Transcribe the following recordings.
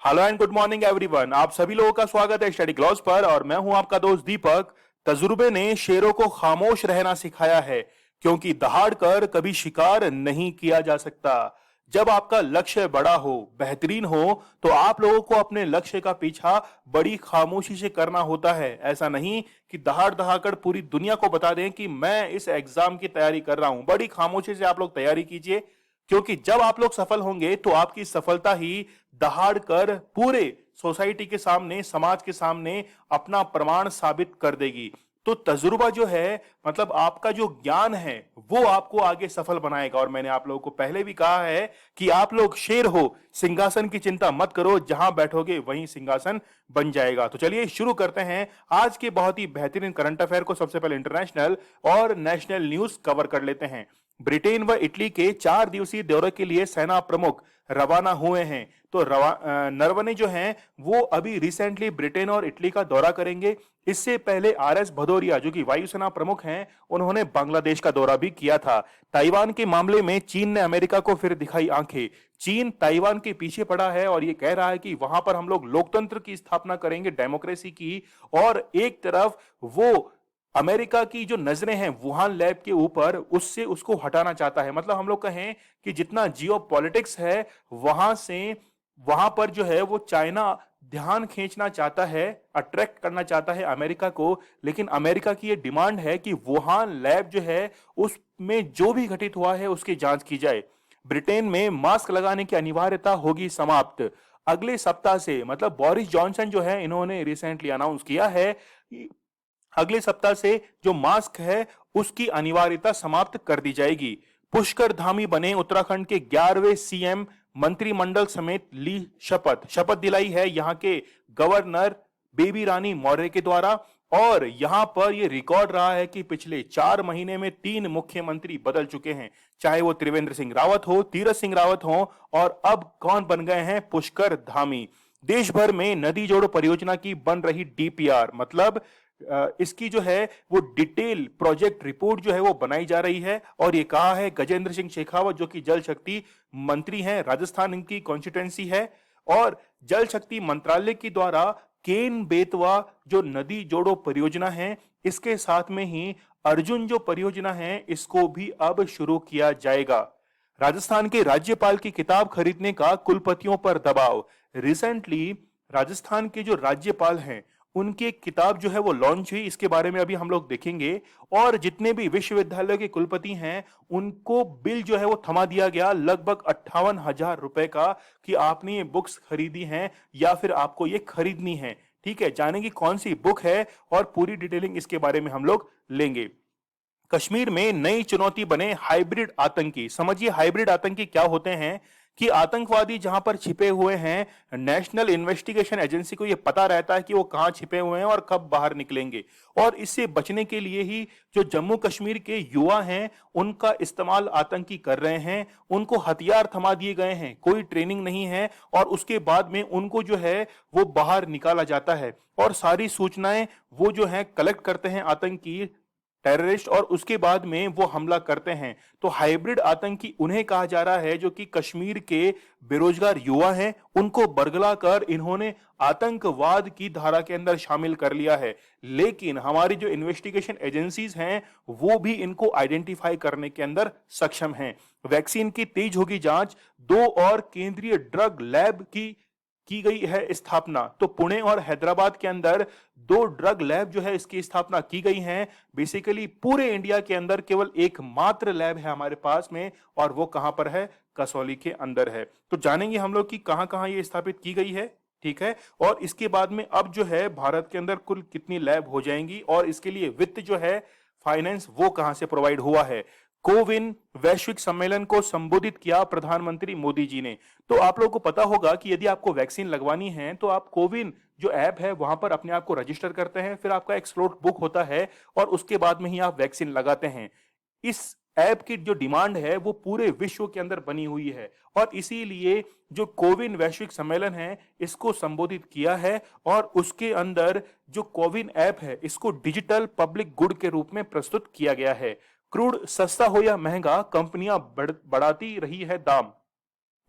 Hello and good morning everyone. आप सभी लोगों का स्वागत है स्टडी क्लॉज पर और मैं हूं आपका दोस्त दीपक। तजुर्बे ने शेरों को खामोश रहना सिखाया है क्योंकि दहाड़ कर कभी शिकार नहीं किया जा सकता। जब आपका लक्ष्य बड़ा हो, बेहतरीन हो, तो आप लोगों को अपने लक्ष्य का पीछा बड़ी खामोशी से करना होता है। ऐसा नहीं कि दहाड़ दहाकर पूरी दुनिया को बता दें कि मैं इस एग्जाम की तैयारी कर रहा हूं। बड़ी खामोशी से आप लोग तैयारी कीजिए क्योंकि जब आप लोग सफल होंगे तो आपकी सफलता ही दहाड़ कर पूरे सोसाइटी के सामने, समाज के सामने अपना प्रमाण साबित कर देगी। तो तजुर्बा जो है, मतलब आपका जो ज्ञान है, वो आपको आगे सफल बनाएगा। और मैंने आप लोगों को पहले भी कहा है कि आप लोग शेर हो, सिंहासन की चिंता मत करो, जहां बैठोगे वहीं सिंहासन बन जाएगा। तो चलिए शुरू करते हैं आज के बहुत ही बेहतरीन करंट अफेयर को। सबसे पहले इंटरनेशनल और नेशनल न्यूज कवर कर लेते हैं। ब्रिटेन व इटली के 4 दिवसीय दौरे के लिए सेना प्रमुख रवाना हुए हैं। तो नरवणे जो हैं वो अभी रिसेंटली ब्रिटेन और इटली का दौरा करेंगे। इससे पहले आरएस भदौरिया जो कि वायुसेना प्रमुख हैं, उन्होंने बांग्लादेश का दौरा भी किया था। ताइवान के मामले में चीन ने अमेरिका को फिर दिखाई आंखें। चीन ताइवान के पीछे पड़ा है और ये कह रहा है कि वहां पर हम लोग लोकतंत्र की स्थापना करेंगे, डेमोक्रेसी की। और एक तरफ वो अमेरिका की जो नजरें हैं वुहान लैब के ऊपर, उससे उसको हटाना चाहता है। मतलब हम लोग कहें कि जितना जियो पॉलिटिक्स है वहां से, वहां पर जो है वो चाइना ध्यान खींचना चाहता है, अट्रैक्ट करना चाहता है अमेरिका को। लेकिन अमेरिका की ये डिमांड है कि वुहान लैब जो है उसमें जो भी घटित हुआ है उसकी जांच की जाए। ब्रिटेन में मास्क लगाने की अनिवार्यता होगी समाप्त अगले सप्ताह से। मतलब बोरिस जॉनसन जो है, इन्होंने रिसेंटली अनाउंस किया है कि अगले सप्ताह से जो मास्क है उसकी अनिवार्यता समाप्त कर दी जाएगी। पुष्कर धामी बने उत्तराखंड के 11वें सीएम। मंत्रिमंडल समेत ली शपथ। शपथ दिलाई है यहां के गवर्नर बेबी रानी मौर्य के द्वारा। और यहां पर यह रिकॉर्ड रहा है कि पिछले 4 महीने में 3 मुख्यमंत्री बदल चुके हैं, चाहे वो त्रिवेंद्र सिंह रावत हो, तीरथ सिंह रावत हो, और अब कौन बन गए हैं? पुष्कर धामी। देश भर में नदी जोड़ो परियोजना की बन रही डीपीआर, मतलब इसकी जो है वो डिटेल प्रोजेक्ट रिपोर्ट जो है वो बनाई जा रही है। और ये कहा है गजेंद्र सिंह शेखावत जो कि जल शक्ति मंत्री हैं, राजस्थान इनकी कॉन्स्टिट्यूएंसी है। और जल शक्ति मंत्रालय के द्वारा केन बेतवा जो नदी जोड़ो परियोजना है, इसके साथ में ही अर्जुन जो परियोजना है, इसको भी अब शुरू किया जाएगा। राजस्थान के राज्यपाल की किताब खरीदने का कुलपतियों पर दबाव। रिसेंटली राजस्थान के जो राज्यपाल हैं उनकी एक किताब जो है वो लॉन्च हुई, इसके बारे में अभी हम लोग देखेंगे। और जितने भी विश्वविद्यालय के कुलपति हैं उनको बिल जो है वो थमा दिया गया, लगभग 58,000 रुपए का, कि आपने ये बुक्स खरीदी हैं या फिर आपको ये खरीदनी है। ठीक है, जानेंगे कौन सी बुक है और पूरी डिटेलिंग इसके बारे में हम लोग लेंगे। कश्मीर में नई चुनौती बने हाइब्रिड आतंकी। समझिए हाइब्रिड आतंकी क्या होते हैं कि आतंकवादी जहां पर छिपे हुए हैं, नेशनल इन्वेस्टिगेशन एजेंसी को यह पता रहता है कि वो कहां छिपे हुए हैं और कब बाहर निकलेंगे। और इससे बचने के लिए ही जो जम्मू कश्मीर के युवा हैं उनका इस्तेमाल आतंकी कर रहे हैं। उनको हथियार थमा दिए गए हैं, कोई ट्रेनिंग नहीं है, और उसके बाद में उनको जो है वो बाहर निकाला जाता है और सारी सूचनाएं वो जो है कलेक्ट करते हैं आतंकी टेररिस्ट, और उसके बाद में वो हमला करते हैं। तो हाइब्रिड आतंकी उन्हें कहा जा रहा है जो कि कश्मीर के बेरोजगार युवा हैं, उनको बरगला कर इन्होंने आतंकवाद की धारा के अंदर शामिल कर लिया है। लेकिन हमारी जो इन्वेस्टिगेशन एजेंसीज हैं वो भी इनको आइडेंटिफाई करने के अंदर सक्षम हैं। वैक्सीन की तेज होगी जांच। 2 और केंद्रीय ड्रग लैब की गई है स्थापना। तो पुणे और हैदराबाद के अंदर 2 ड्रग लैब जो है इसकी स्थापना की गई है। बेसिकली पूरे इंडिया के अंदर केवल एकमात्र लैब है हमारे पास में, और वो कहां पर है? कसौली के अंदर है। तो जानेंगे हम लोग कि कहां कहां ये स्थापित की गई है। ठीक है, और इसके बाद में अब जो है भारत के अंदर कुल कितनी लैब हो जाएंगी और इसके लिए वित्त जो है, फाइनेंस, वो कहां से प्रोवाइड हुआ है। कोविन वैश्विक सम्मेलन को संबोधित किया प्रधानमंत्री मोदी जी ने। तो आप लोगों को पता होगा कि यदि आपको वैक्सीन लगवानी है तो आप कोविन जो ऐप है वहां पर अपने आप को रजिस्टर करते हैं, फिर आपका एक स्लॉट बुक होता है और उसके बाद में ही आप वैक्सीन लगाते हैं। इस ऐप की जो डिमांड है वो पूरे विश्व के अंदर बनी हुई है, और इसीलिए जो कोविन वैश्विक सम्मेलन है इसको संबोधित किया है। और उसके अंदर जो कोविन ऐप है इसको डिजिटल पब्लिक गुड के रूप में प्रस्तुत किया गया है। क्रूड सस्ता हो या महंगा, कंपनियां बढ़ाती रही है दाम।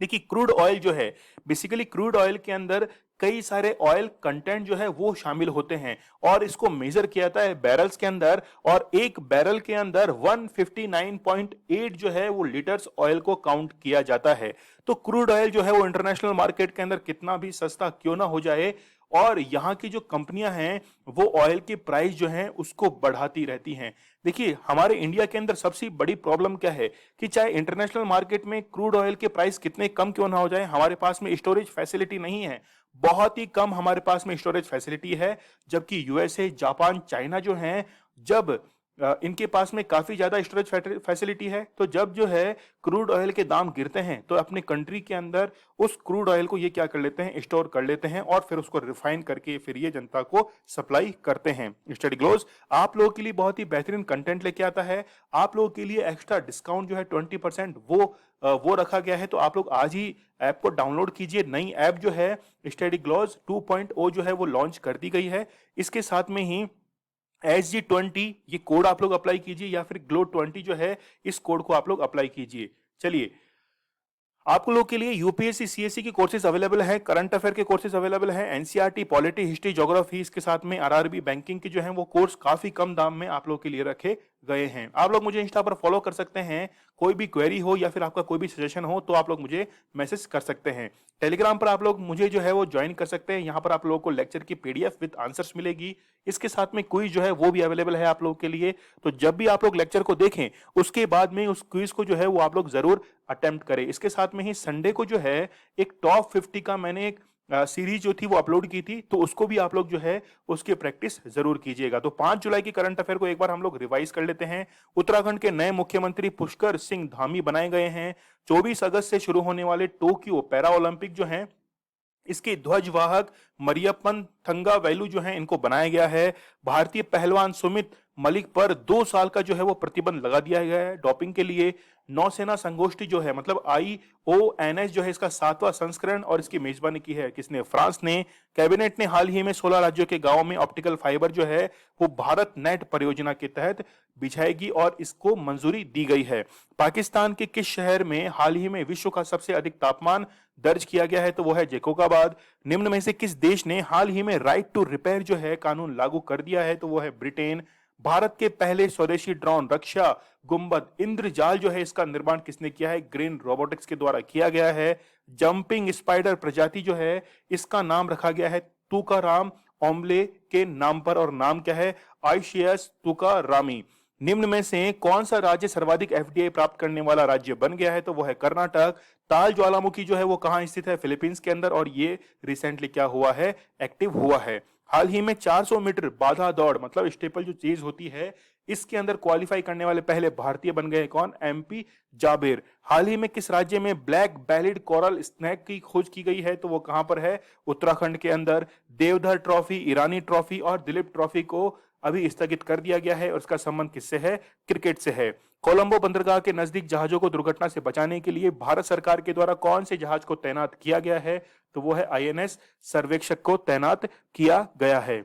देखिए क्रूड ऑयल जो है, बेसिकली क्रूड ऑयल के अंदर कई सारे ऑयल कंटेंट जो है वो शामिल होते हैं और इसको मेजर किया जाता है बैरल्स के अंदर, और एक बैरल के अंदर 159.8 जो है वो लीटर्स ऑयल को काउंट किया जाता है। तो क्रूड ऑयल जो है वो इंटरनेशनल मार्केट के अंदर कितना भी सस्ता क्यों ना हो जाए, और यहाँ की जो कंपनियां हैं वो ऑयल की प्राइस जो है उसको बढ़ाती रहती हैं। देखिए हमारे इंडिया के अंदर सबसे बड़ी प्रॉब्लम क्या है कि चाहे इंटरनेशनल मार्केट में क्रूड ऑयल के प्राइस कितने कम क्यों ना हो जाए, हमारे पास में स्टोरेज फैसिलिटी नहीं है। बहुत ही कम हमारे पास में स्टोरेज फैसिलिटी है, जबकि यूएसए, जापान, चाइना जो हैं, जब इनके पास में काफी ज्यादा स्टोरेज फैसिलिटी है, तो जब जो है क्रूड ऑयल के दाम गिरते हैं तो अपने कंट्री के अंदर उस क्रूड ऑयल को ये क्या कर लेते हैं, स्टोर कर लेते हैं और फिर उसको रिफाइन करके फिर ये जनता को सप्लाई करते हैं। स्टडी ग्लोज आप लोगों के लिए बहुत ही बेहतरीन कंटेंट लेके आता है। आप लोगों के लिए एक्स्ट्रा डिस्काउंट जो है 20% वो रखा गया है, तो आप लोग आज ही ऐप को डाउनलोड कीजिए। नई ऐप जो है स्टडी ग्लोज 2.0 जो है वो लॉन्च कर दी गई है। इसके साथ में ही SG20 ये कोड आप लोग अप्लाई कीजिए, या फिर GLOW20 जो है इस कोड को आप लोग अप्लाई कीजिए। चलिए, आप लोग के लिए यूपीएससी सीएससी की कोर्सेज अवेलेबल है, करंट अफेयर के कोर्सेज अवेलेबल है, एनसीईआरटी, पॉलिटी, हिस्ट्री, ज्योग्राफी, इसके साथ में आरआरबी, बैंकिंग के जो है वो कोर्स काफी कम दाम में आप लोग के लिए रखे गए हैं। आप लोग मुझे इंस्टा पर फॉलो कर सकते हैं। कोई भी क्वेरी हो या फिर आपका कोई भी सजेशन हो तो आप लोग मुझे मैसेज कर सकते हैं। टेलीग्राम पर आप लोग मुझे जो है वो ज्वाइन कर सकते हैं। यहाँ पर आप लोगों को लेक्चर की पीडीएफ विद आंसर्स मिलेगी। इसके साथ में क्विज जो है वो भी अवेलेबल है आप लोगों के लिए। तो जब भी आप लोग लेक्चर को देखें उसके बाद में उस क्विज को जो है वो आप लोग जरूर अटेम्प्ट करें। इसके साथ में ही संडे को जो है एक टॉप 50 का मैंने एक सीरीज जो थी वो अपलोड की थी, तो उसको भी आप लोग जो है उसकी प्रैक्टिस जरूर कीजिएगा। तो 5 जुलाई की करंट अफेयर को एक बार हम लोग रिवाइज कर लेते हैं। उत्तराखंड के नए मुख्यमंत्री पुष्कर सिंह धामी बनाए गए हैं। 24 अगस्त से शुरू होने वाले टोक्यो पैरा ओलंपिक जो है इसके ध्वजवाहक मरियप्पन थंगावेलु जो है इनको बनाया गया है। भारतीय पहलवान सुमित मलिक पर 2 साल का जो है वो प्रतिबंध लगा दिया गया है डोपिंग के लिए। नौसेना संगोष्ठी जो है मतलब IONS जो है इसका 7वां संस्करण, और इसकी मेजबानी की है किसने, फ्रांस ने। कैबिनेट ने हाल ही में 16 राज्यों के गांवों में ऑप्टिकल फाइबर जो है वो भारत नेट परियोजना के तहत बिछाएगी और इसको मंजूरी दी गई है। पाकिस्तान के किस शहर में हाल ही में विश्व का सबसे अधिक तापमान दर्ज किया गया है, तो वो है जैकोबाबाद। निम्न में से किस देश ने हाल ही में राइट टू रिपेयर जो है कानून लागू कर दिया है, तो वो है ब्रिटेन। भारत के पहले स्वदेशी ड्रोन रक्षा गुंबद इंद्रजाल जो है इसका निर्माण किसने किया है, ग्रीन रोबोटिक्स के द्वारा किया गया है। जंपिंग स्पाइडर प्रजाति जो है इसका नाम रखा गया है तुकाराम ओम्बले के नाम पर, और नाम क्या है, आइशियस तुकारामी। निम्न में से कौन सा राज्य सर्वाधिक एफडीआई प्राप्त करने वाला राज्य बन गया है, तो वो है कर्नाटक। ताल ज्वालामुखी जो है वो कहां स्थित है, फिलीपींस के अंदर, और ये रिसेंटली क्या हुआ है, एक्टिव हुआ है। हाल ही में 400 मीटर बाधा दौड़ मतलब स्टेपल जो चीज होती है इसके अंदर क्वालिफाई करने वाले पहले भारतीय बन गए कौन, MP जाबिर। हाल ही में किस राज्य में ब्लैक बेलिड कोरल स्नैक की खोज की गई है, तो वो कहां पर है, उत्तराखंड के अंदर। देवधर ट्रॉफी, ईरानी ट्रॉफी और दिलीप ट्रॉफी को अभी स्थगित कर दिया गया है और इसका संबंध किससे है, क्रिकेट से है। कोलंबो बंदरगाह के नजदीक जहाजों को दुर्घटना से बचाने के लिए भारत सरकार के द्वारा कौन से जहाज को तैनात किया गया है, तो वो है INS सर्वेक्षक को तैनात किया गया है।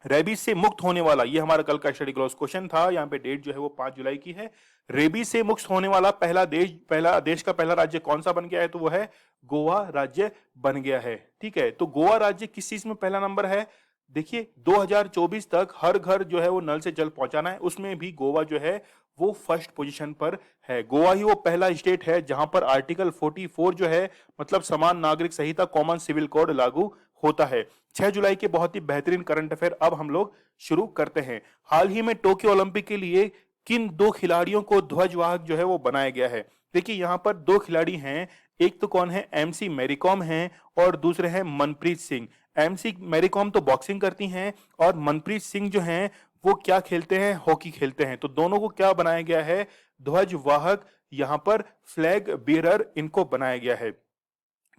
रेबीज से मुक्त होने वाला, ये हमारा कल का स्टडी ग्लोस क्वेश्चन था। यहाँ पे डेट जो है वो 5 जुलाई की है। रेबीज से मुक्त होने वाला पहला देश का पहला राज्य कौन सा बन गया है, तो वो है गोवा राज्य बन गया है। ठीक है, तो गोवा राज्य किस चीज में पहला नंबर है, देखिए 2024 तक हर घर जो है वो नल से जल पहुंचाना है, उसमें भी गोवा जो है वो फर्स्ट पोजीशन पर है। गोवा ही वो पहला स्टेट है जहां पर आर्टिकल 44 जो है मतलब समान नागरिक संहिता कॉमन सिविल कोड लागू होता है। 6 जुलाई के बहुत ही बेहतरीन करंट अफेयर अब हम लोग शुरू करते हैं। हाल ही में टोक्यो ओलंपिक के लिए किन 2 खिलाड़ियों को ध्वजवाहक जो है वो बनाया गया है, देखिए यहाँ पर 2 खिलाड़ी हैं, एक तो कौन है, MC मैरीकॉम हैं और दूसरे हैं मनप्रीत सिंह। MC मैरीकॉम तो बॉक्सिंग करती हैं और मनप्रीत सिंह जो हैं वो क्या खेलते हैं, हॉकी खेलते हैं। तो दोनों को क्या बनाया गया है, ध्वजवाहक, यहाँ पर फ्लैग बेरर इनको बनाया गया है।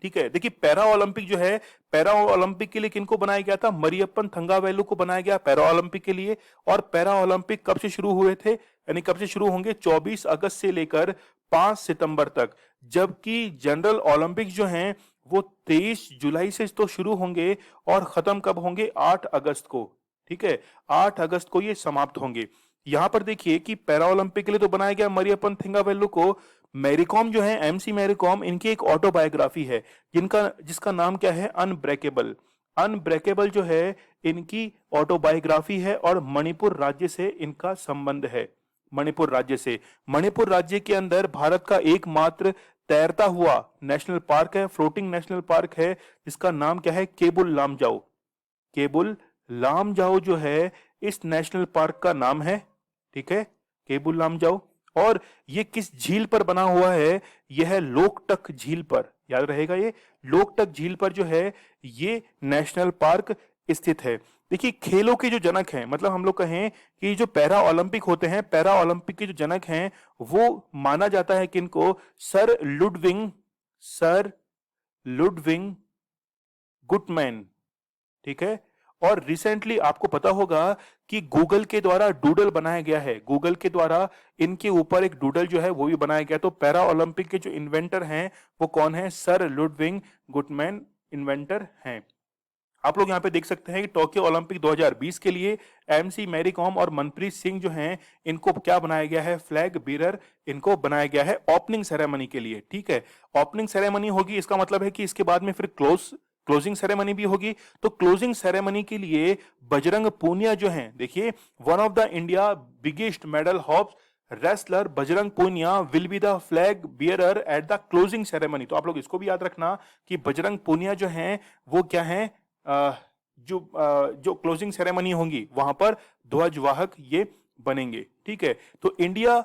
ठीक है, देखिए पैरा ओलंपिक जो है, पैरा ओलंपिक के लिए किनको बनाया गया था, मरियप्पन थंगावेलु को बनाया गया पैरा ओलंपिक के लिए। और पैरा ओलंपिक कब से शुरू हुए थे, यानी कब से शुरू होंगे, 24 अगस्त से लेकर 5 सितंबर तक। जबकि जनरल ओलंपिक जो हैं वो 23 जुलाई से तो शुरू होंगे और खत्म कब होंगे, 8 अगस्त को। ठीक है, 8 अगस्त को ये समाप्त होंगे। यहां पर देखिए कि पैरा ओलंपिक के लिए तो बनाया गया मरियप्पन थंगावेलु को, मैरी कॉम जो है, एमसी मैरी कॉम, इनकी एक ऑटोबायोग्राफी है जिसका नाम क्या है, अनब्रेकेबल। अनब्रेकेबल जो है इनकी ऑटोबायोग्राफी है और मणिपुर राज्य से इनका संबंध है। मणिपुर राज्य से, मणिपुर राज्य के अंदर भारत का एकमात्र तैरता हुआ नेशनल पार्क है, फ्लोटिंग नेशनल पार्क है, जिसका नाम क्या है, केबुल लामजाओ। केबुल लामजाओ जो है इस नेशनल पार्क का नाम है, ठीक है, केबुल लामजाओ। और ये किस झील पर बना हुआ है, यह है लोकटक झील पर, याद रहेगा, ये लोकटक झील पर जो है ये नेशनल पार्क स्थित है। देखिए, खेलों के जो जनक हैं, मतलब हम लोग कहें कि जो पैरा ओलंपिक होते हैं, पैरा ओलंपिक के जो जनक हैं वो माना जाता है कि इनको सर लुडविंग गुटमैन, ठीक है। और रिसेंटली आपको पता होगा कि गूगल के द्वारा डूडल बनाया गया है, गूगल के द्वारा इनके ऊपर एक डूडल जो है वो भी बनाया गया। तो पैरा ओलंपिक के जो इन्वेंटर हैं वो कौन है, सर लुडविंग गुटमैन इन्वेंटर हैं। आप लोग यहाँ पे देख सकते हैं कि टोक्यो ओलंपिक 2020 के लिए एमसी मैरी कॉम और मनप्रीत सिंह जो हैं इनको क्या बनाया गया है, फ्लैग बीरर इनको बनाया गया है ओपनिंग सेरेमनी के लिए, ठीक है। ओपनिंग सेरेमनी होगी, इसका मतलब है कि इसके बाद में फिर क्लोजिंग सेरेमनी भी होगी। तो क्लोजिंग सेरेमनी के लिए बजरंग पूनिया जो हैं, देखिए, one of the India biggest medal hopes wrestler Bajrang Punia will be the flag bearer at the closing ceremony. तो आप लोग इसको भी याद रखना कि बजरंग पूनिया जो हैं वो क्या हैं, जो क्लोजिंग सेरेमनी होगी वहां पर ध्वजवाहक ये बनेंगे, ठीक है। तो India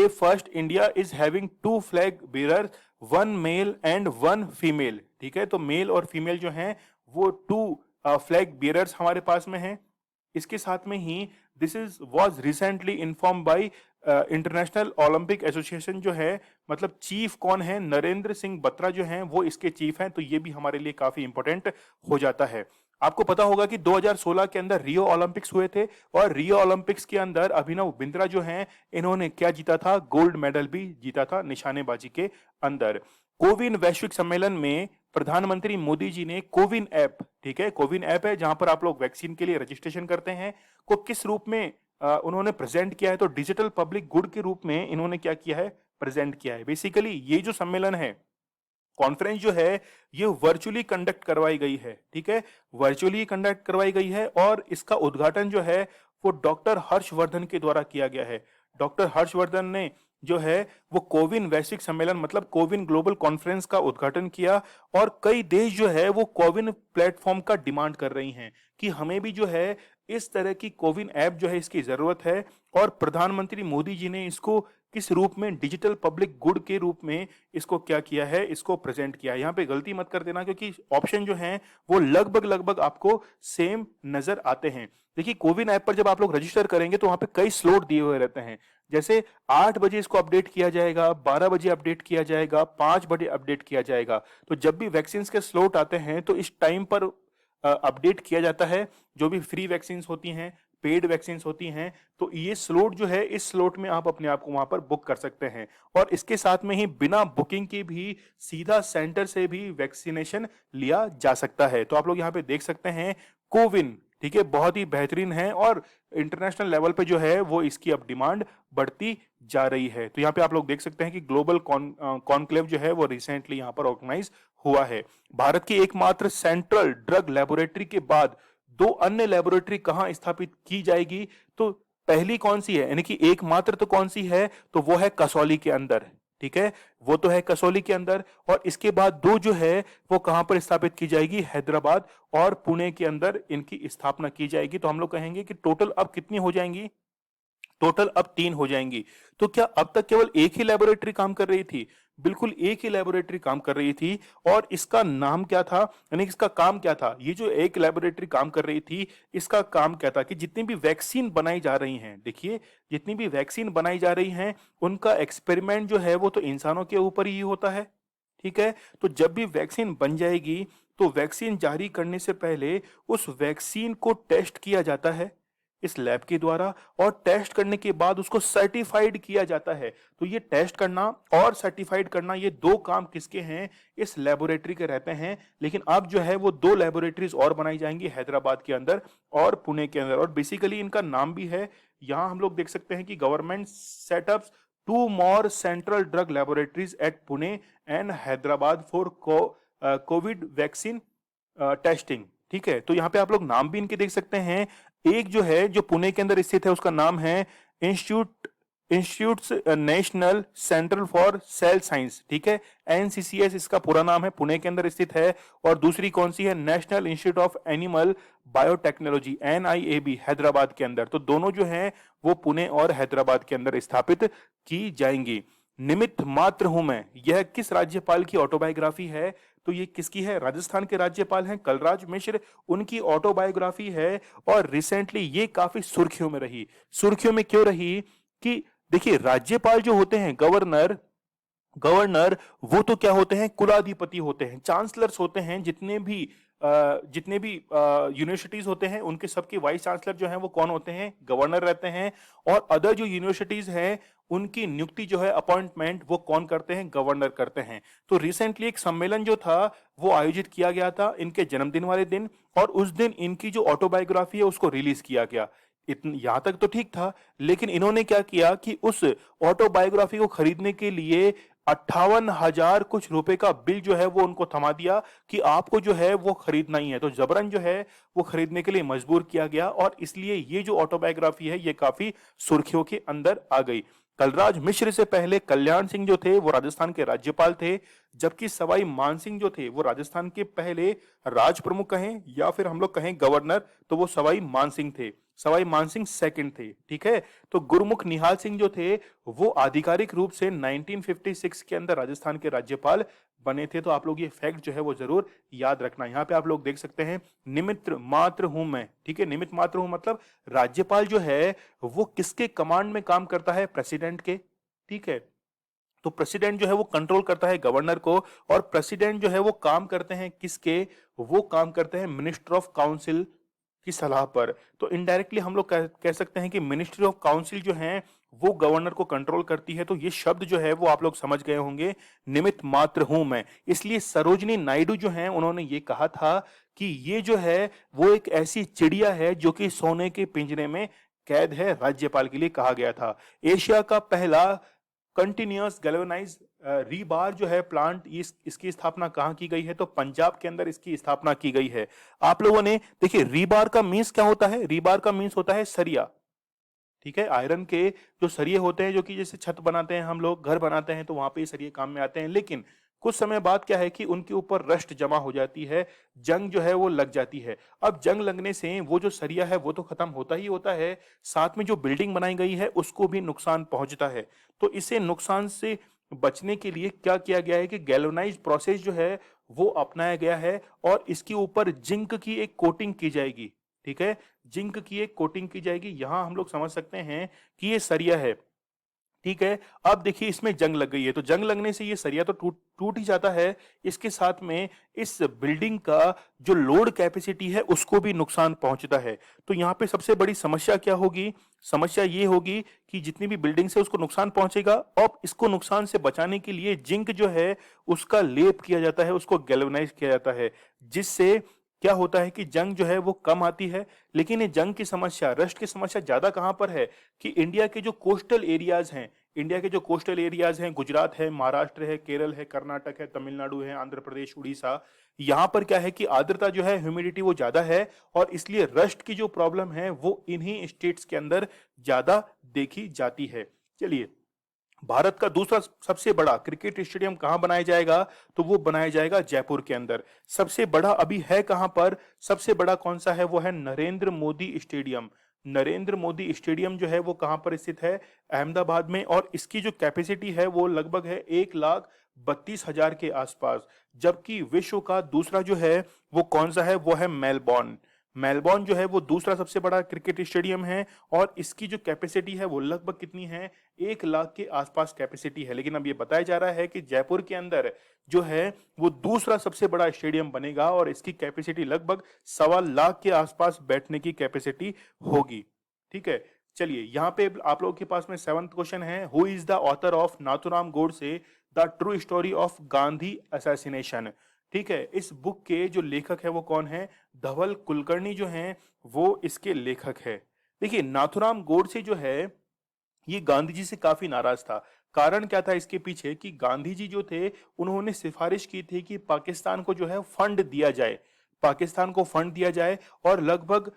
first India is having two flag bearer, one male and one female, ठीक है। तो मेल और फीमेल जो हैं वो टू फ्लैग बेरर्स हमारे पास में हैं। इसके साथ में ही this is was recently inform by international Olympic association जो है, मतलब चीफ कौन है, नरेंद्र सिंह बत्रा जो हैं वो इसके चीफ हैं। तो ये भी हमारे लिए काफी इंपॉर्टेंट हो जाता है। आपको पता होगा कि 2016 के अंदर रियो ओलंपिक्स हुए थे और रियो ओलंपिक्स के अंदर अभिनव बिंद्रा जो हैं इन्होंने क्या जीता था, गोल्ड मेडल भी जीता था निशानेबाजी के अंदर। कोविन वैश्विक सम्मेलन में प्रधानमंत्री मोदी जी ने कोविन ऐप, ठीक है, कोविन ऐप है जहां पर आप लोग वैक्सीन के लिए रजिस्ट्रेशन करते हैं, को किस रूप में उन्होंने प्रेजेंट किया है, तो डिजिटल पब्लिक गुड के रूप में इन्होंने क्या किया है, प्रेजेंट किया है। बेसिकली ये जो सम्मेलन है, कॉन्फ्रेंस जो है, ये वर्चुअली कंडक्ट करवाई गई है, ठीक है, वर्चुअली कंडक्ट करवाई गई है और इसका उद्घाटन जो है वो डॉक्टर हर्षवर्धन के द्वारा किया गया है। डॉक्टर हर्षवर्धन ने जो है वो कोविन वैश्विक सम्मेलन मतलब कोविन ग्लोबल कॉन्फ्रेंस का उद्घाटन किया। और कई देश जो है वो कोविन प्लेटफॉर्म का डिमांड कर रही हैं कि हमें भी जो है इस तरह की कोविन ऐप जो है इसकी जरूरत है। और प्रधानमंत्री मोदी जी ने इसको किस रूप में, डिजिटल पब्लिक गुड के रूप में इसको क्या किया है, इसको प्रेजेंट किया है। यहाँ पे गलती मत कर देना क्योंकि ऑप्शन जो हैं वो लगभग आपको सेम नजर आते हैं। देखिए, कोविन ऐप पर जब आप लोग रजिस्टर करेंगे तो वहां पे कई स्लॉट दिए हुए रहते हैं, जैसे 8 बजे इसको अपडेट किया जाएगा, 12 बजे अपडेट किया जाएगा, 5 बजे अपडेट किया जाएगा। तो जब भी वैक्सीन के स्लॉट आते हैं तो इस टाइम पर अपडेट किया जाता है। जो भी फ्री वैक्सीन होती हैं, पेड वैक्सीन होती हैं, तो ये स्लॉट जो है, इस स्लॉट में आप अपने आप को वहां पर बुक कर सकते हैं। और इसके साथ में ही बिना बुकिंग के भी सीधा सेंटर से भी वैक्सीनेशन लिया जा सकता है। तो आप लोग यहाँ पे देख सकते हैं कोविन, ठीक है, बहुत ही बेहतरीन है और इंटरनेशनल लेवल पे जो है वो इसकी अब डिमांड बढ़ती जा रही है। तो यहाँ पे आप लोग देख सकते हैं कि ग्लोबल कॉन्क्लेव जो है वो रिसेंटली यहाँ पर ऑर्गेनाइज हुआ है। भारत की एकमात्र सेंट्रल ड्रग लेबोरेटरी के बाद 2 अन्य लेबोरेटरी कहां स्थापित की जाएगी, तो पहली कौन सी है, यानी कि एकमात्र तो कौन सी है, तो वो है कसौली के अंदर, ठीक है, वो तो है कसौली के अंदर। और इसके बाद 2 जो है वो कहां पर स्थापित की जाएगी, हैदराबाद और पुणे के अंदर इनकी स्थापना की जाएगी। तो हम लोग कहेंगे कि टोटल अब कितनी हो जाएंगी, टोटल अब 3 हो जाएंगी। तो क्या अब तक केवल एक ही लेबोरेटरी काम कर रही थी? बिल्कुल एक ही लेबोरेटरी काम कर रही थी। और इसका नाम क्या था, यानी इसका काम क्या था, ये जो एक लेबोरेटरी काम कर रही थी इसका काम क्या था कि जितनी भी वैक्सीन बनाई जा रही हैं, देखिए, जितनी भी वैक्सीन बनाई जा रही हैं उनका एक्सपेरिमेंट जो है वो तो इंसानों के ऊपर ही होता है, ठीक है। तो जब भी वैक्सीन बन जाएगी तो वैक्सीन जारी करने से पहले उस वैक्सीन को टेस्ट किया जाता है इस लैब के द्वारा, और टेस्ट करने के बाद उसको सर्टिफाइड किया जाता है। तो ये टेस्ट करना और सर्टिफाइड करना, ये 2 काम किसके हैं, इस लेबोरेटरी के रहते हैं। लेकिन अब जो है वो 2 लेबोरेटरीज और बनाई जाएंगी, हैदराबाद के अंदर और पुणे के अंदर। और बेसिकली इनका नाम भी है, यहां हम लोग देख सकते हैं कि government setups 2 more central drug laboratories at Pune and Hyderabad for Covid vaccine testing. ठीक है, तो यहाँ पे आप लोग नाम भी इनके देख सकते हैं। एक जो है जो पुणे के अंदर स्थित है उसका नाम है institute institutes national central for sale science. ठीक है, एनसीसीएस इसका पूरा नाम है, पुणे के अंदर स्थित है। और दूसरी कौन सी है, National Institute of Animal Biotechnology NIAB, Hyderabad के अंदर। तो दोनों जो हैं वो पुणे और हैदराबाद के अंदर स्थापित की जाएंगी। निमित्त मात्र हूं मैं, यह किस राज्यपाल की ऑटोबायोग्राफी है? तो ये किसकी है? राजस्थान के राज्यपाल हैं कलराज मिश्र, उनकी ऑटोबायोग्राफी है। और रिसेंटली ये काफी सुर्खियों में रही। सुर्खियों में क्यों रही? कि देखिए, राज्यपाल जो होते हैं, गवर्नर गवर्नर वो तो क्या होते हैं, कुलाधिपति होते हैं, चांसलर्स होते हैं। जितने भी यूनिवर्सिटीज होते हैं उनके सबके वाइस चांसलर जो हैं वो कौन होते हैं? गवर्नर रहते हैं। और अदर जो यूनिवर्सिटीज हैं उनकी नियुक्ति जो है, अपॉइंटमेंट, वो कौन करते हैं? गवर्नर करते हैं। तो रिसेंटली एक सम्मेलन जो था वो आयोजित किया गया था इनके जन्मदिन वाले दिन, और उस दिन इनकी जो ऑटोबायोग्राफी है उसको रिलीज किया गया। यहां तक तो ठीक था, लेकिन इन्होंने क्या किया कि उस ऑटोबायोग्राफी को खरीदने के लिए 58,000 कुछ रुपए का बिल जो है वो उनको थमा दिया कि आपको जो है वो खरीदना ही है। तो जबरन जो है वो खरीदने के लिए मजबूर किया गया, और इसलिए ये जो ऑटोबायोग्राफी है ये काफी सुर्खियों के अंदर आ गई। कलराज मिश्र से पहले कल्याण सिंह जो थे वो राजस्थान के राज्यपाल थे, जबकि सवाई मानसिंह जो थे वो राजस्थान के पहले राज प्रमुख कहें या फिर हम लोग कहें गवर्नर, तो वो सवाई मानसिंह थे। सवाई मानसिंह सेकंड थे। ठीक है, तो गुरमुख निहाल सिंह जो थे वो आधिकारिक रूप से 1956 के अंदर राजस्थान के राज्यपाल बने थे। तो आप लोग ये फैक्ट जो है वो जरूर याद रखना। यहाँ पे आप लोग देख सकते हैं, निमित्त मात्र हूं मैं। ठीक है, निमित्त मात्र हूं मतलब राज्यपाल जो है वो किसके कमांड में काम करता है? प्रेसिडेंट के। ठीक है, तो प्रेसिडेंट जो है वो कंट्रोल करता है गवर्नर को, और प्रेसिडेंट जो है वो काम करते हैं किसके? वो काम करते हैं मिनिस्टर ऑफ काउंसिल की सलाह पर। तो इनडायरेक्टली हम लोग कह सकते हैं कि मिनिस्ट्री ऑफ काउंसिल जो है वो गवर्नर को कंट्रोल करती है। तो ये शब्द जो है वो आप लोग समझ गए होंगे, निमित्त मात्र हूं मैं। इसलिए सरोजनी नायडू जो है उन्होंने ये कहा था कि ये जो है वो एक ऐसी चिड़िया है जो कि सोने के पिंजरे में कैद है, राज्यपाल के लिए कहा गया था। एशिया का पहला कंटिन्यूअस गैल्वेनाइज रीबार जो है प्लांट, इसकी स्थापना कहाँ की गई है? तो पंजाब के अंदर इसकी स्थापना की गई है। आप लोगों ने देखिए, रीबार का मीन्स क्या होता है? रीबार का मीन्स होता है सरिया। ठीक है, आयरन के जो सरिये होते हैं, जो कि जैसे छत बनाते हैं, हम लोग घर बनाते हैं, तो वहां पे ये सरिये काम में आते हैं। लेकिन कुछ समय बाद क्या है कि उनके ऊपर रस्ट जमा हो जाती है, जंग जो है वो लग जाती है। अब जंग लगने से वो जो सरिया है वो तो खत्म होता ही होता है, साथ में जो बिल्डिंग बनाई गई है उसको भी नुकसान पहुंचता है। तो इसे नुकसान से बचने के लिए क्या किया गया है कि गैल्वेनाइज प्रोसेस जो है वो अपनाया गया है, और इसके ऊपर जिंक की एक कोटिंग की जाएगी। ठीक है, जिंक की एक कोटिंग की जाएगी। यहां हम लोग समझ सकते हैं कि ये सरिया है। ठीक है, अब देखिए इसमें जंग लग गई है, तो जंग लगने से ये सरिया तो टूट टूट ही जाता है, इसके साथ में इस बिल्डिंग का जो लोड कैपेसिटी है उसको भी नुकसान पहुंचता है। तो यहाँ पे सबसे बड़ी समस्या क्या होगी? समस्या ये होगी कि जितनी भी बिल्डिंग है उसको नुकसान पहुंचेगा, और इसको नुकसान से बचाने के लिए जिंक जो है उसका लेप किया जाता है, उसको गैल्वेनाइज किया जाता है, जिससे क्या होता है कि जंग जो है वो कम आती है। लेकिन ये जंग की समस्या, रस्ट की समस्या ज्यादा कहां पर है कि इंडिया के जो कोस्टल एरियाज हैं, इंडिया के जो कोस्टल एरियाज हैं, गुजरात है, महाराष्ट्र है, केरल है, कर्नाटक है, तमिलनाडु है, आंध्र प्रदेश, उड़ीसा, यहाँ पर क्या है कि आर्द्रता जो है, ह्यूमिडिटी वो ज्यादा है, और इसलिए रस्ट की जो प्रॉब्लम है वो इन्हीं स्टेट्स के अंदर ज्यादा देखी जाती है। चलिए, भारत का दूसरा सबसे बड़ा क्रिकेट स्टेडियम कहां बनाया जाएगा? तो वो बनाया जाएगा जयपुर के अंदर। सबसे बड़ा अभी है कहां पर? सबसे बड़ा कौन सा है? वो है नरेंद्र मोदी स्टेडियम। नरेंद्र मोदी स्टेडियम जो है वो कहां पर स्थित है? अहमदाबाद में, और इसकी जो कैपेसिटी है वो लगभग है 1,32,000 के आसपास। जबकि विश्व का दूसरा जो है वो कौन सा है? वो है मेलबोर्न। मेलबोर्न जो है वो दूसरा सबसे बड़ा क्रिकेट स्टेडियम है, और इसकी जो कैपेसिटी है वो लगभग कितनी है? 1 लाख के आसपास कैपेसिटी है। लेकिन अब ये बताया जा रहा है कि जयपुर के अंदर जो है वो दूसरा सबसे बड़ा स्टेडियम बनेगा, और इसकी कैपेसिटी लगभग 1.25 लाख के आसपास बैठने की कैपेसिटी होगी। ठीक है, चलिए यहाँ पे आप लोगों के पास में 7th क्वेश्चन है, who is the author of Nathuram Godse the true story of Gandhi assassination? ठीक है, इस बुक के जो लेखक है वो कौन है? धवल कुलकर्णी जो हैं वो इसके लेखक है। देखिए, नाथुराम गोडसे जो है ये गांधी जी से काफी नाराज था। कारण क्या था इसके पीछे कि गांधी जी जो थे उन्होंने सिफारिश की थी कि पाकिस्तान को जो है फंड दिया जाए, पाकिस्तान को फंड दिया जाए, और लगभग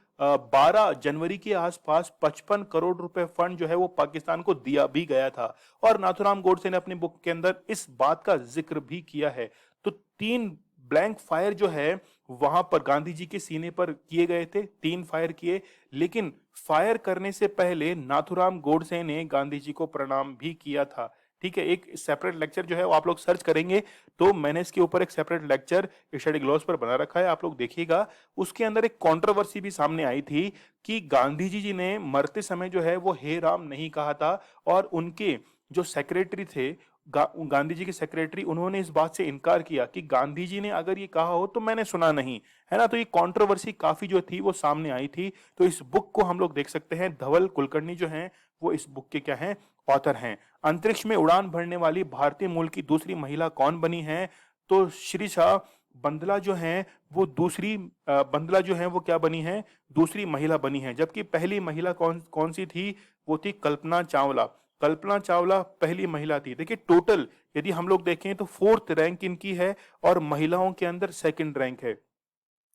12 जनवरी के आसपास 55 करोड़ रुपए फंड जो है वो पाकिस्तान को दिया भी गया था। और नाथुराम गोडसे ने अपनी बुक के अंदर इस बात का जिक्र भी किया है। तो 3 ब्लैंक फायर जो है वहां पर गांधी जी के सीने पर किए गए थे, 3 फायर किए, लेकिन फायर करने से पहले नाथुराम गोडसे ने गांधी जी को प्रणाम भी किया था। ठीक है, एक सेपरेट लेक्चर जो है वो आप लोग सर्च करेंगे तो मैंने इसके ऊपर एक सेपरेट लेक्चर स्टडी ग्लॉस पर बना रखा है, आप लोग देखिएगा। उसके अंदर एक कंट्रोवर्सी भी सामने आई थी कि गांधी जी ने मरते समय जो है वो हे राम नहीं कहा था, और उनके जो सेक्रेटरी थे, गांधी जी के सेक्रेटरी, उन्होंने इस बात से इनकार किया कि गांधी जी ने अगर ये कहा हो तो मैंने सुना नहीं, है ना। तो ये कंट्रोवर्सी काफी जो थी वो सामने आई थी। तो इस बुक को हम लोग देख सकते हैं, धवल कुलकर्णी जो हैं वो इस बुक के क्या हैं, ऑथर हैं। अंतरिक्ष में उड़ान भरने वाली भारतीय मूल की दूसरी महिला कौन बनी है? तो श्रीषा बंदला जो हैं वो दूसरी बंदला जो है वो क्या बनी है, दूसरी महिला बनी है। जबकि पहली महिला कौन कौन सी थी? वो थी कल्पना चावला। कल्पना चावला पहली महिला थी। देखिए टोटल यदि हम लोग देखें तो 4th रैंक इनकी है और महिलाओं के अंदर 2nd रैंक है।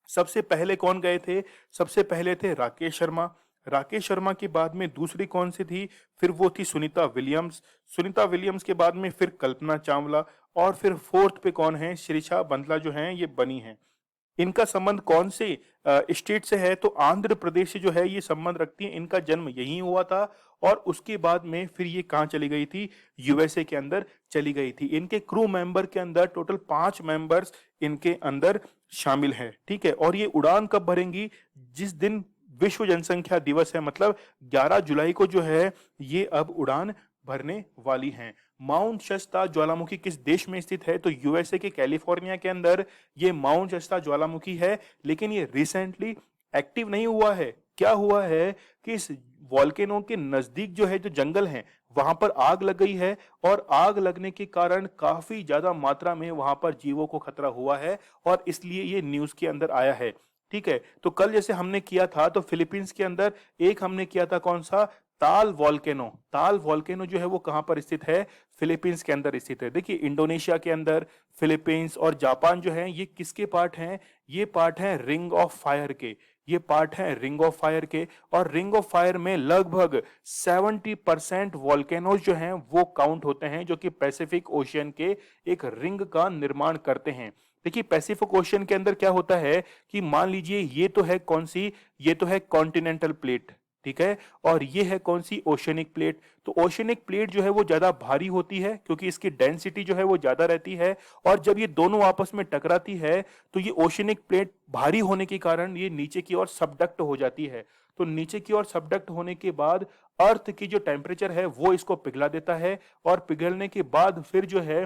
सबसे पहले कौन गए थे? सबसे पहले थे राकेश शर्मा। राकेश शर्मा के बाद में दूसरी कौन सी थी? फिर वो थी सुनीता विलियम्स। सुनीता विलियम्स के बाद में फिर कल्पना चावला, और फिर 4th पे कौन है? शिरीषा बंदला जो हैं ये बनी है। इनका संबंध कौन से स्टेट से है? तो आंध्र प्रदेश से जो है ये संबंध रखती है। इनका जन्म यहीं हुआ था, और उसके बाद में फिर ये कहाँ चली गई थी? यूएसए के अंदर चली गई थी। इनके क्रू मेंबर के अंदर टोटल 5 मेंबर्स इनके अंदर शामिल हैं। ठीक है, और ये उड़ान कब भरेंगी? जिस दिन विश्व जनसंख्या दिवस है, मतलब 11 जुलाई को जो है ये अब उड़ान भरने वाली हैं। माउंट शस्ता ज्वालामुखी किस देश में स्थित है? तो यूएसए के कैलिफोर्निया के अंदर ये माउंट शस्ता ज्वालामुखी है, लेकिन ये रिसेंटली एक्टिव नहीं हुआ है। क्या हुआ है कि इस वॉल्केनो के नजदीक जो है, जो जंगल है, वहां पर आग लग गई है, और आग लगने के कारण काफी ज्यादा मात्रा में वहां पर जीवों को खतरा हुआ है, और इसलिए ये न्यूज के अंदर आया है। ठीक है, तो कल जैसे हमने किया था तो फिलीपींस के अंदर एक हमने किया था, कौन सा? ताल वॉल्केनो। ताल वॉल्केनो जो है वो कहां पर स्थित है? फिलीपींस के अंदर स्थित है। देखिए इंडोनेशिया के अंदर फिलीपींस और जापान जो है ये किसके पार्ट हैं? ये पार्ट हैं रिंग ऑफ फायर के। ये पार्ट हैं रिंग ऑफ फायर के, और रिंग ऑफ फायर में लगभग 70% वॉल्केनोज जो हैं वो काउंट होते हैं, जो कि पैसिफिक ओशियन के एक रिंग का निर्माण करते हैं। देखिए पैसिफिक ओशियन के अंदर क्या होता है कि मान लीजिए ये तो है कौन सी? ये तो है कॉन्टिनेंटल प्लेट, ठीक है, और ये है कौन सी? Oceanic plate. तो ओशनिक प्लेट जो है वो ज्यादा भारी होती है क्योंकि इसकी डेंसिटी जो है वो ज्यादा रहती है, और जब ये दोनों आपस में टकराती है तो ये ओशनिक प्लेट भारी होने के कारण ये नीचे की ओर सबडक्ट हो जाती है। तो नीचे की ओर सबडक्ट होने के बाद अर्थ की जो टेम्परेचर है वो इसको पिघला देता है, और पिघलने के बाद फिर जो है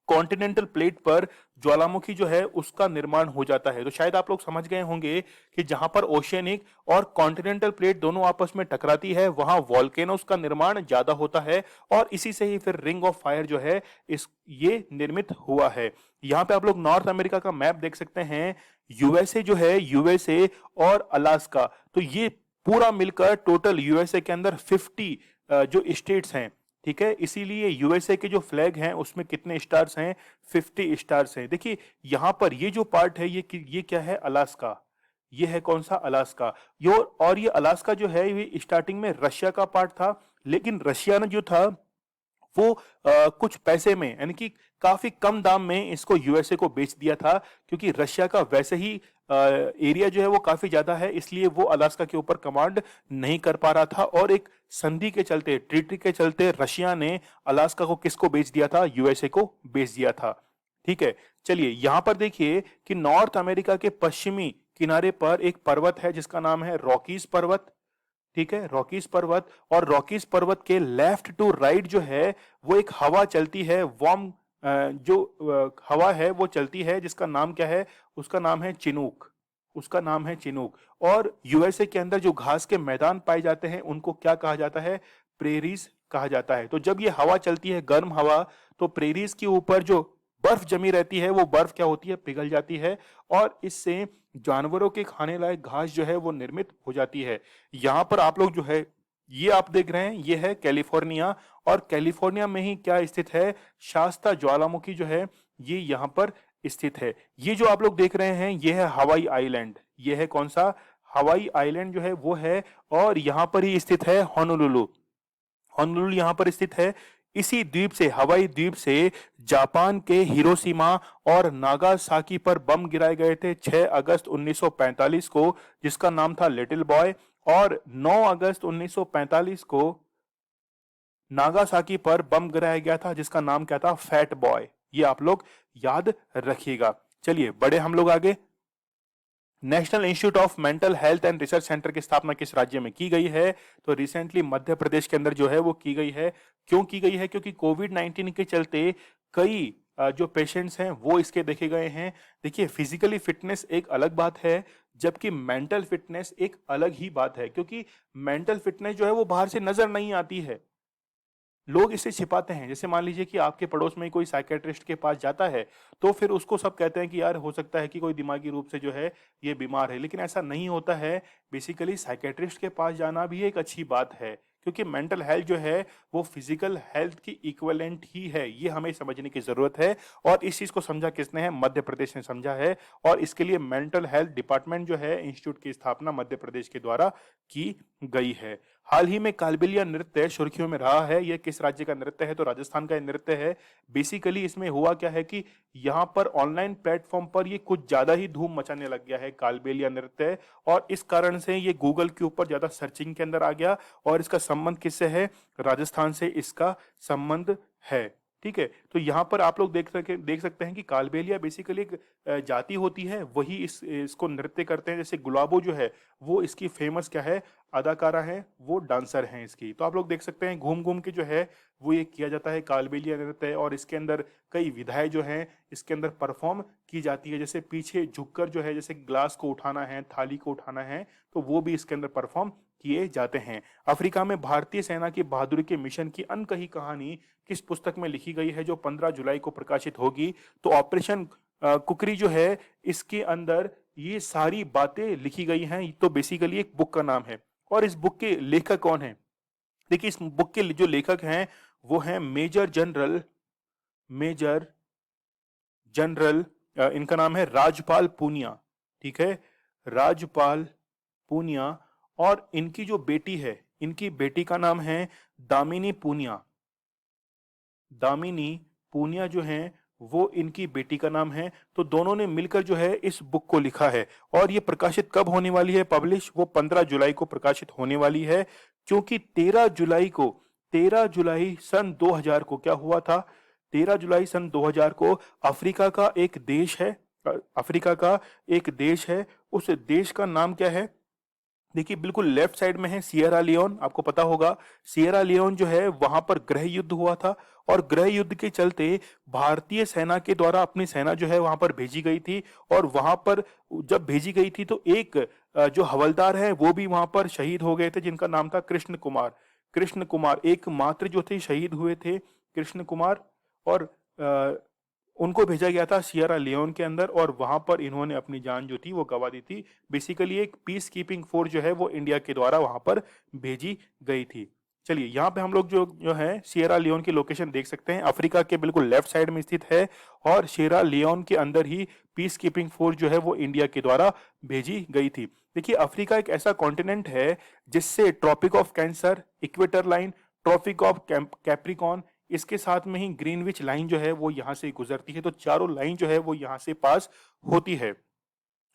कॉन्टिनेंटल प्लेट पर ज्वालामुखी जो है उसका निर्माण हो जाता है। तो शायद आप लोग समझ गए होंगे कि जहां पर ओशियनिक और कॉन्टिनेंटल प्लेट दोनों आपस में टकराती है वहां वॉल्केनोस का निर्माण ज्यादा होता है, और इसी से ही फिर रिंग ऑफ फायर जो है इस ये निर्मित हुआ है। यहाँ पे आप लोग नॉर्थ अमेरिका का मैप देख सकते हैं। यूएसए जो है, यूएसए और अलास्का, तो ये पूरा मिलकर टोटल यूएसए के अंदर 50 जो स्टेट्स हैं। ठीक है, इसीलिए यूएसए के जो फ्लैग हैं उसमें कितने स्टार्स हैं? 50 स्टार्स हैं। देखिए यहां पर ये जो पार्ट है ये क्या है? अलास्का। ये है कौन सा? अलास्का। यो और ये अलास्का जो है ये स्टार्टिंग में रशिया का पार्ट था, लेकिन रशिया ने जो था वो कुछ पैसे में, यानी कि काफी कम दाम में इसको यूएसए को बेच दिया था, क्योंकि रशिया का वैसे ही एरिया जो है वो काफी ज्यादा है, इसलिए वो अलास्का के ऊपर कमांड नहीं कर पा रहा था, और एक संधि के चलते, ट्रीटी के चलते रशिया ने अलास्का को किसको बेच दिया था? यूएसए को बेच दिया था। ठीक है, चलिए यहां पर देखिए कि नॉर्थ अमेरिका के पश्चिमी किनारे पर एक पर्वत है जिसका नाम है रॉकीज पर्वत। ठीक है, रॉकीज पर्वत, और रॉकीज पर्वत के लेफ्ट टू राइट जो है वो एक हवा चलती है, वार्म जो हवा है वो चलती है, जिसका नाम क्या है? उसका नाम है चिनूक। उसका नाम है चिनूक। और यूएसए के अंदर जो घास के मैदान पाए जाते हैं उनको क्या कहा जाता है? प्रेरीज कहा जाता है। तो जब ये हवा चलती है, गर्म हवा, तो प्रेरीज के ऊपर जो बर्फ जमी रहती है वो बर्फ क्या होती है? पिघल जाती है, और इससे जानवरों के खाने लायक घास जो है वो निर्मित हो जाती है। यहां पर आप लोग जो है ये आप देख रहे हैं, ये है कैलिफोर्निया, और कैलिफोर्निया में ही क्या स्थित है, शास्ता ज्वालामुखी जो है ये यहाँ पर स्थित है। ये जो आप लोग देख रहे हैं ये है हवाई आइलैंड, ये है कौन सा, हवाई आइलैंड जो है वो है, और यहाँ पर ही स्थित है होनोलुलु। होनोलुलु यहाँ पर स्थित है। इसी द्वीप से, हवाई द्वीप से जापान के हिरोशिमा और नागासाकी पर बम गिराए गए थे 6 अगस्त 1945 को, जिसका नाम था लिटिल बॉय, और 9 अगस्त 1945 को नागासाकी पर बम गिराया गया था जिसका नाम क्या था, फैट बॉय। ये आप लोग याद रखिएगा। चलिए बढ़े हम लोग आगे। National Institute of mental health and research centre की स्थापना किस राज्य में की गई है, तो रिसेंटली मध्य प्रदेश के अंदर जो है वो की गई है। क्यों की गई है, क्योंकि कोविड 19 के चलते कई जो पेशेंट्स हैं वो इसके देखे गए हैं। देखिए फिजिकली फिटनेस एक अलग बात है, जबकि मेंटल फिटनेस एक अलग ही बात है, क्योंकि मेंटल फिटनेस जो है वो बाहर से नजर नहीं आती है, लोग इसे छिपाते हैं। जैसे मान लीजिए कि आपके पड़ोस में कोई साइकियाट्रिस्ट के पास जाता है, तो फिर उसको सब कहते हैं कि यार हो सकता है कि कोई दिमागी रूप से जो है ये बीमार है, लेकिन ऐसा नहीं होता है। बेसिकली साइकियाट्रिस्ट के पास जाना भी एक अच्छी बात है, क्योंकि मेंटल हेल्थ जो है वो फिजिकल हेल्थ की इक्विवेलेंट ही है, ये हमें समझने की जरूरत है। और इस चीज को समझा किसने है, मध्य प्रदेश ने समझा है, और इसके लिए मेंटल हेल्थ डिपार्टमेंट जो है, इंस्टीट्यूट की स्थापना मध्य प्रदेश के द्वारा की गई है। हाल ही में कालबेलिया नृत्य सुर्खियों में रहा है। यह किस राज्य का नृत्य है, तो राजस्थान का नृत्य है। बेसिकली इसमें हुआ क्या है कि यहाँ पर ऑनलाइन प्लेटफॉर्म पर ये कुछ ज्यादा ही धूम मचाने लग गया है कालबेलिया नृत्य, और इस कारण से ये गूगल के ऊपर ज्यादा सर्चिंग के अंदर आ गया। और इसका संबंध किससे है, राजस्थान से इसका संबंध है। ठीक है, तो यहाँ पर आप लोग देख सकते हैं कि कालबेलिया बेसिकली एक जाति होती है, वही इसको नृत्य करते हैं। जैसे गुलाबो जो है वो इसकी फेमस क्या है, अदाकारा है, वो डांसर हैं इसकी। तो आप लोग देख सकते हैं घूम घूम के जो है वो ये किया जाता है कालबेलिया नृत्य, और इसके अंदर कई विधाएं जो हैं इसके अंदर परफॉर्म की जाती है। जैसे पीछे झुककर जो है, जैसे ग्लास को उठाना है, थाली को उठाना है, तो वो भी इसके अंदर परफॉर्म किए जाते हैं। अफ्रीका में भारतीय सेना की बहादुरी के मिशन की अनकही कहानी किस पुस्तक में लिखी गई है, जो 15 जुलाई को प्रकाशित होगी, तो ऑपरेशन कुकरी जो है इसके अंदर ये सारी बातें लिखी गई हैं। तो बेसिकली एक बुक का नाम है, और इस बुक के लेखक कौन है, देखिए इस बुक के जो लेखक हैं वो हैं मेजर जनरल इनका नाम है राजपाल पूनिया। ठीक है, राजपाल पूनिया। और इनकी जो बेटी है, इनकी बेटी का नाम है दामिनी पूनिया। दामिनी पूनिया जो है वो इनकी बेटी का नाम है। तो दोनों ने मिलकर जो है इस बुक को लिखा है, और ये प्रकाशित कब होने वाली है, पब्लिश वो 15 जुलाई को प्रकाशित होने वाली है। क्योंकि 13 जुलाई सन 2000 को क्या हुआ था, 13 जुलाई सन 2000 को अफ्रीका का एक देश है, अफ्रीका का एक देश है, उस देश का नाम क्या है, देखिए बिल्कुल लेफ्ट साइड में है सियरा लियोन। आपको पता होगा सियरा लियोन जो है वहां पर गृह युद्ध हुआ था, और गृह युद्ध के चलते भारतीय सेना के द्वारा अपनी सेना जो है वहां पर भेजी गई थी। और वहां पर जब भेजी गई थी तो एक जो हवलदार है वो भी वहां पर शहीद हो गए थे, जिनका नाम था कृष्ण कुमार। कृष्ण कुमार एकमात्र जो थे शहीद हुए थे, कृष्ण कुमार। और उनको भेजा गया था सियरा लियोन के अंदर, और वहां पर इन्होंने अपनी जान जो थी वो गंवा दी थी। बेसिकली एक पीस कीपिंग फोर्स जो है वो इंडिया के द्वारा वहां पर भेजी गई थी। चलिए यहाँ पे हम लोग जो जो है सियरा लियोन की लोकेशन देख सकते हैं, अफ्रीका के बिल्कुल लेफ्ट साइड में स्थित है, और सियरा लियोन के अंदर ही पीस कीपिंग फोर्स जो है वो इंडिया के द्वारा भेजी गई थी। देखिए अफ्रीका एक ऐसा कॉन्टिनेंट है जिससे Tropic of Cancer, equator line, Tropic of Capricorn, इसके साथ में ही ग्रीनविच लाइन जो है वो यहाँ से गुजरती है। तो चारों लाइन जो है वो यहाँ से पास होती है।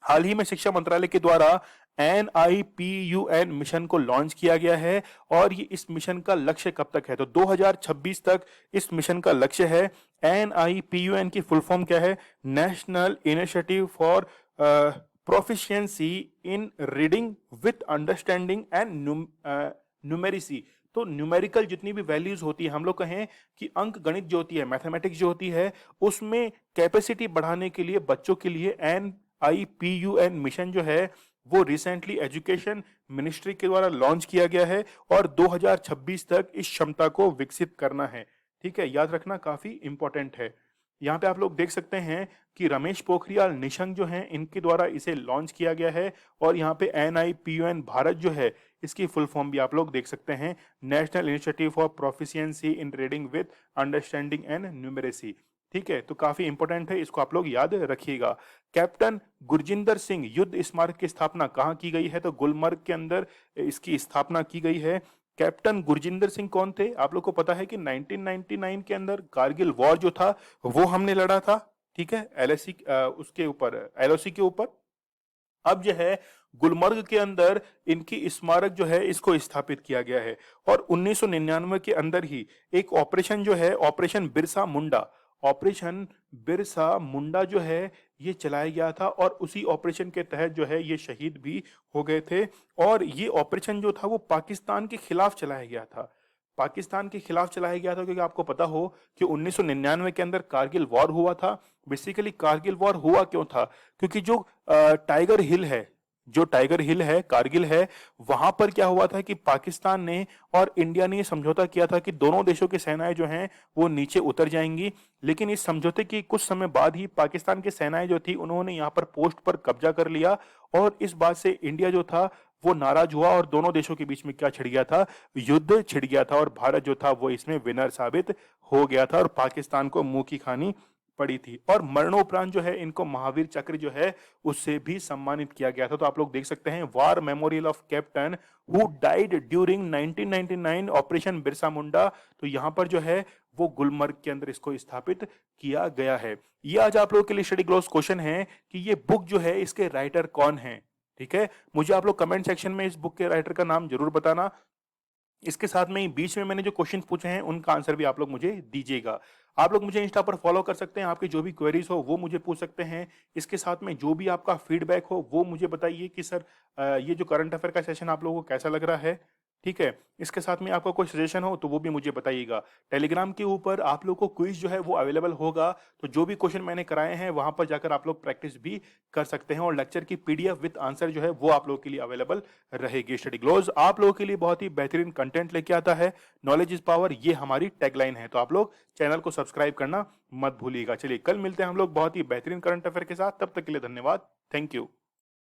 हाल ही में शिक्षा मंत्रालय के द्वारा NIPUN मिशन को लॉन्च किया गया है, और ये इस मिशन का लक्ष्य कब तक है, तो 2026 तक इस मिशन का लक्ष्य है। NIPUN की फुल फॉर्म क्या है, national initiative for proficiency in reading with understanding and numeracy. तो न्यूमेरिकल जितनी भी वैल्यूज होती है, हम लोग कहें कि अंक गणित जो होती है, मैथमेटिक्स जो होती है, उसमें कैपेसिटी बढ़ाने के लिए बच्चों के लिए NIPUN मिशन जो है वो रिसेंटली एजुकेशन मिनिस्ट्री के द्वारा लॉन्च किया गया है, और 2026 तक इस क्षमता को विकसित करना है। ठीक है, याद रखना काफी इंपॉर्टेंट है। यहाँ पे आप लोग देख सकते हैं कि रमेश पोखरियाल निशंक जो हैं इनके द्वारा इसे लॉन्च किया गया है, और यहाँ पे NIPUN भारत जो है इसकी फुल फॉर्म भी आप लोग देख सकते हैं, national initiative for proficiency in reading with understanding and numeracy. ठीक है, तो काफी इंपॉर्टेंट है, इसको आप लोग याद रखिएगा। कैप्टन गुरजिंदर सिंह युद्ध स्मारक की स्थापना कहाँ की गई है? तो गुलमर्ग के अंदर इसकी स्थापना की गई है। कैप्टन गुरजिंदर सिंह कौन थे? आप लोग को पता है कि 1999 के अंदर कारगिल वॉर जो था वो हमने लड़ा था, ठीक है, एलएसी उसके ऊपर, एलओसी के ऊपर। अब जो है गुलमर्ग के अंदर इनकी स्मारक जो है इसको स्थापित किया गया है। और 1999 के अंदर ही एक ऑपरेशन जो है, ऑपरेशन बिरसा मुंडा, ऑपरेशन बिरसा मुंडा जो है ये चलाया गया था, और उसी ऑपरेशन के तहत जो है ये शहीद भी हो गए थे। और ये ऑपरेशन जो था वो पाकिस्तान के खिलाफ चलाया गया था, पाकिस्तान के खिलाफ चलाया गया था, क्योंकि आपको पता हो कि 1999 के अंदर कारगिल वॉर हुआ था। बेसिकली कारगिल वॉर हुआ क्यों था? क्योंकि जो टाइगर हिल है, जो टाइगर हिल है, कारगिल है, वहां पर क्या हुआ था कि पाकिस्तान ने और इंडिया ने ये समझौता किया था कि दोनों देशों की सेनाएं जो हैं वो नीचे उतर जाएंगी। लेकिन इस समझौते के कुछ समय बाद ही पाकिस्तान की सेनाएं जो थी उन्होंने यहाँ पर पोस्ट पर कब्जा कर लिया, और इस बात से इंडिया जो था वो नाराज हुआ, और दोनों देशों के बीच में क्या छिड़ गया था? युद्ध छिड़ गया था, और भारत जो था वो इसमें विनर साबित हो गया था, और पाकिस्तान को मुंह की खानी पड़ी थी। और मरणोपरांत जो है इनको महावीर चक्र जो है उससे भी सम्मानित किया गया था। तो आप लोग देख सकते हैं, war memorial of captain who died during 1999 operation Birsa Munda. तो यहाँ पर जो है वो गुलमर्ग के अंदर इसको स्थापित किया गया है। ये आज आप लोगों के लिए स्टडी ग्लोस क्वेश्चन है कि ये बुक जो है इसके राइटर कौन है। ठीक है, मुझे आप लोग कमेंट सेक्शन में इस बुक के राइटर का नाम जरूर बताना। इसके साथ में ही बीच में मैंने जो क्वेश्चन पूछे हैं उनका आंसर भी आप लोग मुझे दीजिएगा। आप लोग मुझे इंस्टा पर फॉलो कर सकते हैं, आपकी जो भी क्वेरीज हो वो मुझे पूछ सकते हैं। इसके साथ में जो भी आपका फीडबैक हो वो मुझे बताइए कि सर ये जो करंट अफेयर का सेशन आप लोगों को कैसा लग रहा है। ठीक है, इसके साथ में आपका कोई सजेशन हो तो वो भी मुझे बताइएगा। टेलीग्राम के ऊपर आप लोग को क्विज जो है वो अवेलेबल होगा, तो जो भी क्वेश्चन मैंने कराए हैं वहां पर जाकर आप लोग प्रैक्टिस भी कर सकते हैं, और लेक्चर की पीडीएफ विद आंसर जो है वो आप लोगों के लिए अवेलेबल रहेगी। स्टडी ग्लोज आप लोगों के लिए बहुत ही बेहतरीन कंटेंट लेके आता है। नॉलेज इज पावर, ये हमारी टैगलाइन है, तो आप लोग चैनल को सब्सक्राइब करना मत भूलिएगा। चलिए कल मिलते हैं हम लोग बहुत ही बेहतरीन करंट अफेयर के साथ, तब तक के लिए धन्यवाद, थैंक यू।